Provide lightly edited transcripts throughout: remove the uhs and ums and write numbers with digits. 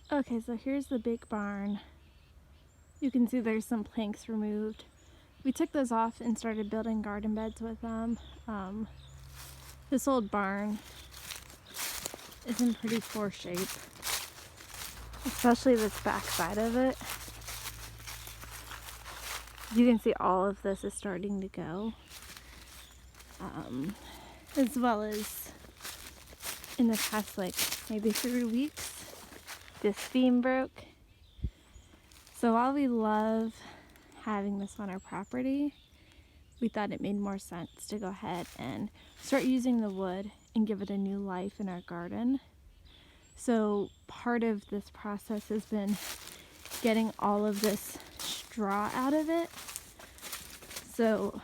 Okay, so here's the big barn. You can see there's some planks removed. We took those off and started building garden beds with them. This old barn is in pretty poor shape, especially this back side of it. You can see all of this is starting to go, as well as in the past like maybe 3 weeks, this beam broke. So while we love having this on our property, we thought it made more sense to go ahead and start using the wood and give it a new life in our garden. So part of this process has been getting all of this straw out of it. So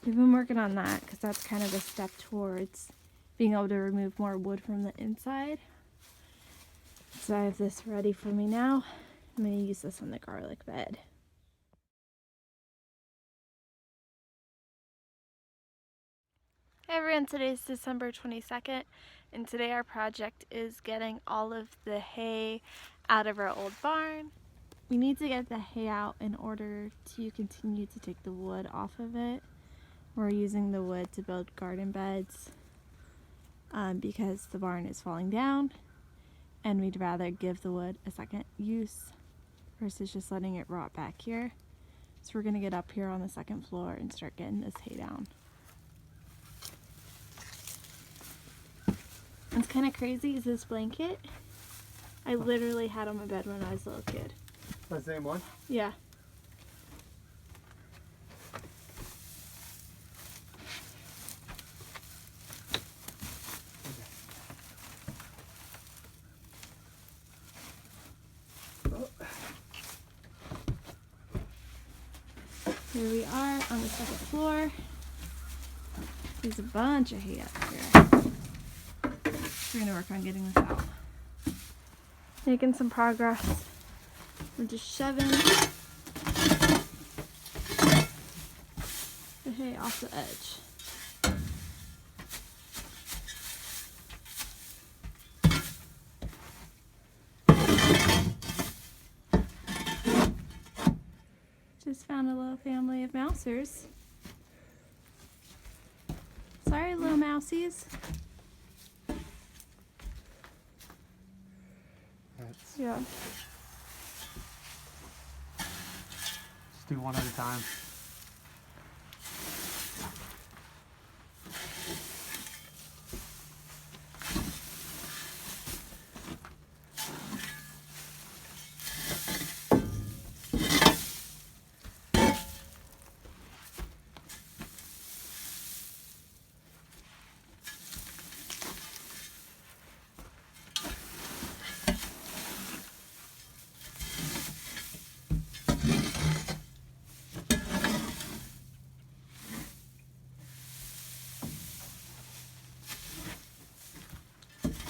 we've been working on that because that's kind of a step towards being able to remove more wood from the inside. So I have this ready for me now. I'm going to use this on the garlic bed. Hey everyone, today's December 22nd, and today our project is getting all of the hay out of our old barn. We need to get the hay out in order to continue to take the wood off of it. We're using the wood to build garden beds because the barn is falling down, and we'd rather give the wood a second use versus just letting it rot back here. So we're going to get up here on the second floor and start getting this hay down. What's kind of crazy is this blanket. I literally had on my bed when I was a little kid. The same one? Yeah. Here we are on the second floor. There's a bunch of hay up here. We're gonna work on getting this out. Making some progress. We're just shoving the hay off the edge. Just found a little family of mousers. Sorry, little mousies. Yeah. Just do one at a time.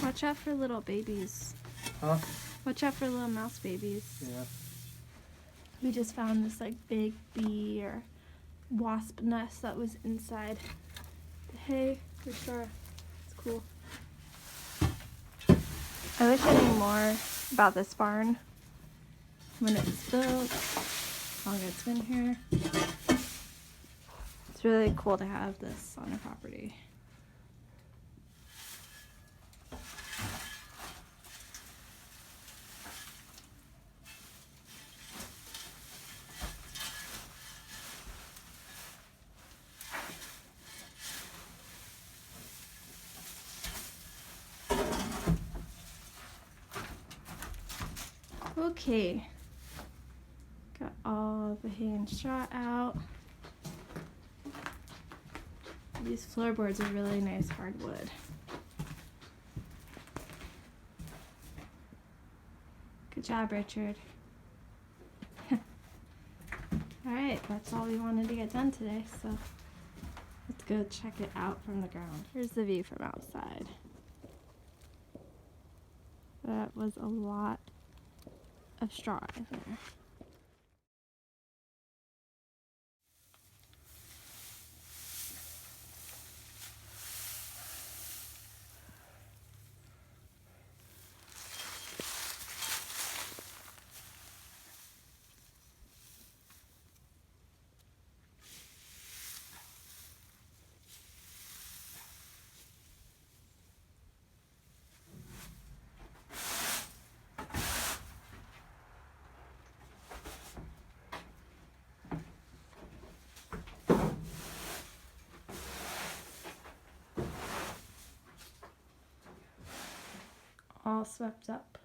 Watch out for little babies. Huh? Watch out for little mouse babies. Yeah. We just found this like big bee or wasp nest that was inside the hay for sure. It's cool. I wish I knew more about this barn when it was built, how long it's been here. It's really cool to have this on our property. Okay, got all the hay and straw out. These floorboards are really nice hardwood. Good job, Richard. Alright, that's all we wanted to get done today, so let's go check it out from the ground. Here's the view from outside. That was a lot of straw in there. all swept up.